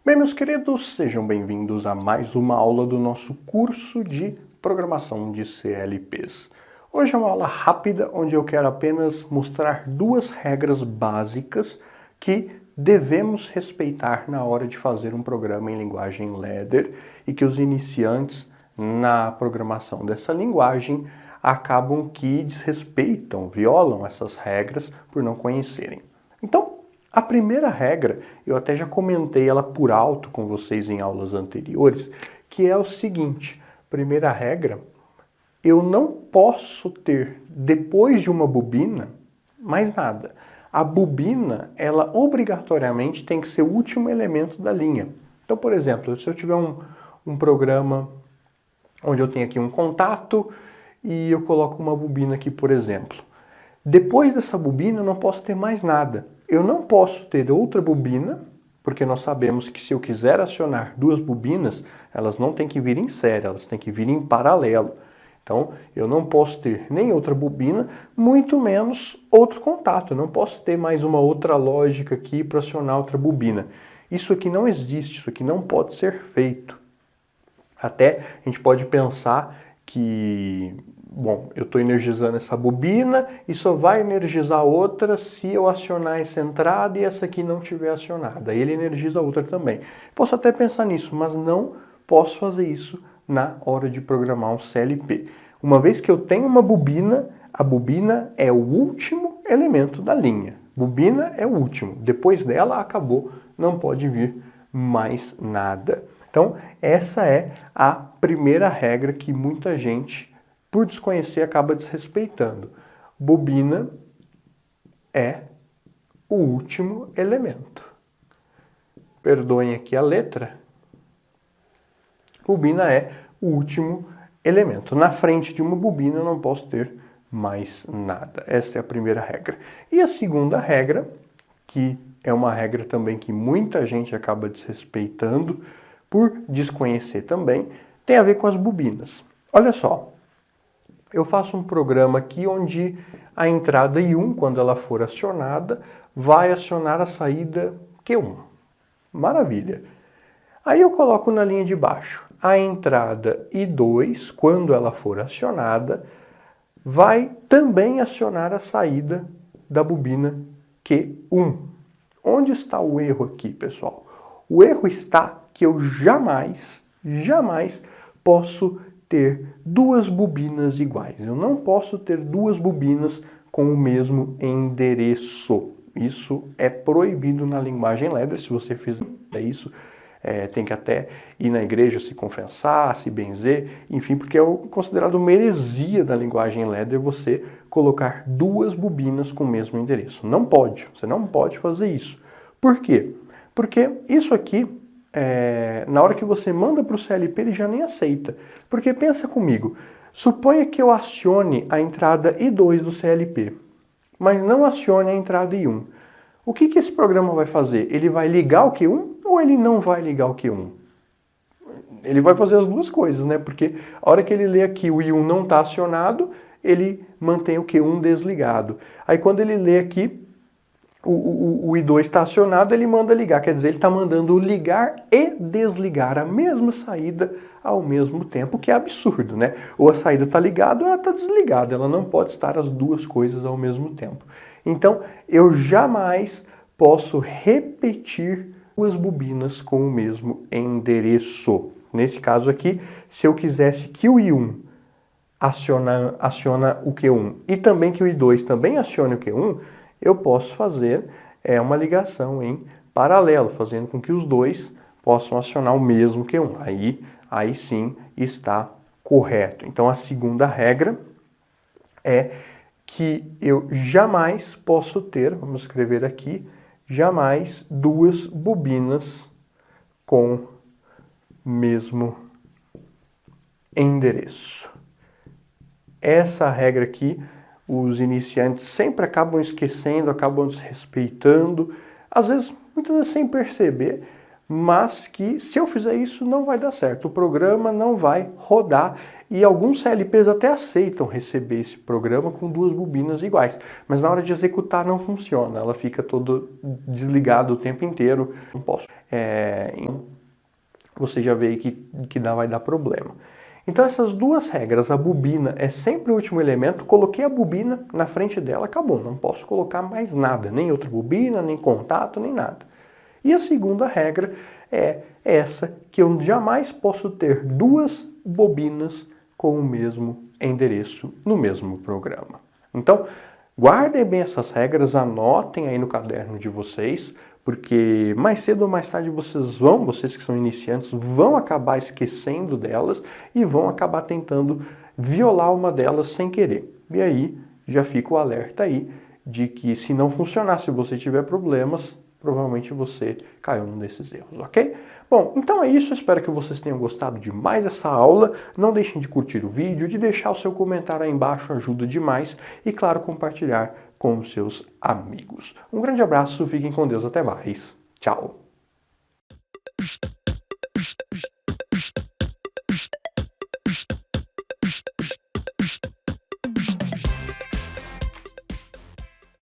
Bem, meus queridos, sejam bem-vindos a mais uma aula do nosso curso de Programação de CLPs. Hoje é uma aula rápida onde eu quero apenas mostrar duas regras básicas que devemos respeitar na hora de fazer um programa em linguagem Ladder e que os iniciantes na programação dessa linguagem acabam que desrespeitam, violam essas regras por não conhecerem. Então, a primeira regra, eu até já comentei ela por alto com vocês em aulas anteriores, que é o seguinte: primeira regra, eu não posso ter, depois de uma bobina, mais nada. A bobina, ela obrigatoriamente tem que ser o último elemento da linha. Então, por exemplo, se eu tiver um programa onde eu tenho aqui um contato e eu coloco uma bobina aqui, por exemplo. Depois dessa bobina eu não posso ter mais nada. Eu não posso ter outra bobina, porque nós sabemos que se eu quiser acionar duas bobinas, elas não têm que vir em série, elas têm que vir em paralelo. Então, eu não posso ter nem outra bobina, muito menos outro contato. Eu não posso ter mais uma outra lógica aqui para acionar outra bobina. Isso aqui não existe, isso aqui não pode ser feito. Até a gente pode pensar que, bom, eu estou energizando essa bobina e só vai energizar outra se eu acionar essa entrada e essa aqui não estiver acionada. Aí ele energiza a outra também. Posso até pensar nisso, mas não posso fazer isso na hora de programar um CLP. Uma vez que eu tenho uma bobina, a bobina é o último elemento da linha. Bobina é o último. Depois dela, acabou. Não pode vir mais nada. Então, essa é a primeira regra que muita gente, por desconhecer, acaba desrespeitando. Bobina é o último elemento. Perdoem aqui a letra. Bobina é o último elemento. Na frente de uma bobina eu não posso ter mais nada. Essa é a primeira regra. E a segunda regra, que é uma regra também que muita gente acaba desrespeitando, por desconhecer também, tem a ver com as bobinas. Olha só, eu faço um programa aqui onde a entrada I1, quando ela for acionada, vai acionar a saída Q1. Maravilha. Aí eu coloco na linha de baixo, a entrada I2, quando ela for acionada, vai também acionar a saída da bobina Q1. Onde está o erro aqui, pessoal? O erro está que eu jamais posso ter duas bobinas iguais. Eu não posso ter duas bobinas com o mesmo endereço. Isso é proibido na linguagem Ladder. Se você fizer isso, tem que até ir na igreja se confessar, se benzer, enfim, porque é considerado uma heresia da linguagem Ladder você colocar duas bobinas com o mesmo endereço. Não pode, você não pode fazer isso. Por quê? Porque isso aqui, na hora que você manda para o CLP, ele já nem aceita. Porque pensa comigo, suponha que eu acione a entrada I2 do CLP, mas não acione a entrada I1. O que esse programa vai fazer? Ele vai ligar o Q1 ou ele não vai ligar o Q1? Ele vai fazer as duas coisas, né? Porque a hora que ele lê aqui o I1 não está acionado, ele mantém o Q1 desligado. Aí quando ele lê aqui o I2 está acionado, ele manda ligar. Quer dizer, ele está mandando ligar e desligar a mesma saída ao mesmo tempo, que é absurdo, né? Ou a saída está ligada ou ela está desligada. Ela não pode estar as duas coisas ao mesmo tempo. Então, eu jamais posso repetir duas bobinas com o mesmo endereço. Nesse caso aqui, se eu quisesse que o I1 aciona o Q1 e também que o I2 também acione o Q1, eu posso fazer uma ligação em paralelo, fazendo com que os dois possam acionar o mesmo Q1. Aí sim está correto. Então a segunda regra é que eu jamais posso ter, vamos escrever aqui, jamais duas bobinas com mesmo endereço. Essa regra aqui, os iniciantes sempre acabam esquecendo, acabam desrespeitando, às vezes, muitas vezes sem perceber, mas que se eu fizer isso não vai dar certo, o programa não vai rodar e alguns CLPs até aceitam receber esse programa com duas bobinas iguais, mas na hora de executar não funciona, ela fica todo desligada o tempo inteiro, não posso. Você já vê aí que vai dar problema. Então essas duas regras, a bobina é sempre o último elemento, coloquei a bobina na frente dela, acabou, não posso colocar mais nada, nem outra bobina, nem contato, nem nada. E a segunda regra é essa, que eu jamais posso ter duas bobinas com o mesmo endereço no mesmo programa. Então, guardem bem essas regras, anotem aí no caderno de vocês, porque mais cedo ou mais tarde vocês que são iniciantes, vão acabar esquecendo delas e vão acabar tentando violar uma delas sem querer. E aí já fica o alerta aí de que se não funcionar, se você tiver problemas, provavelmente você caiu num desses erros, ok? Bom, então é isso, espero que vocês tenham gostado de mais essa aula. Não deixem de curtir o vídeo, de deixar o seu comentário aí embaixo, ajuda demais. E claro, compartilhar com os seus amigos. Um grande abraço, fiquem com Deus, até mais. Tchau!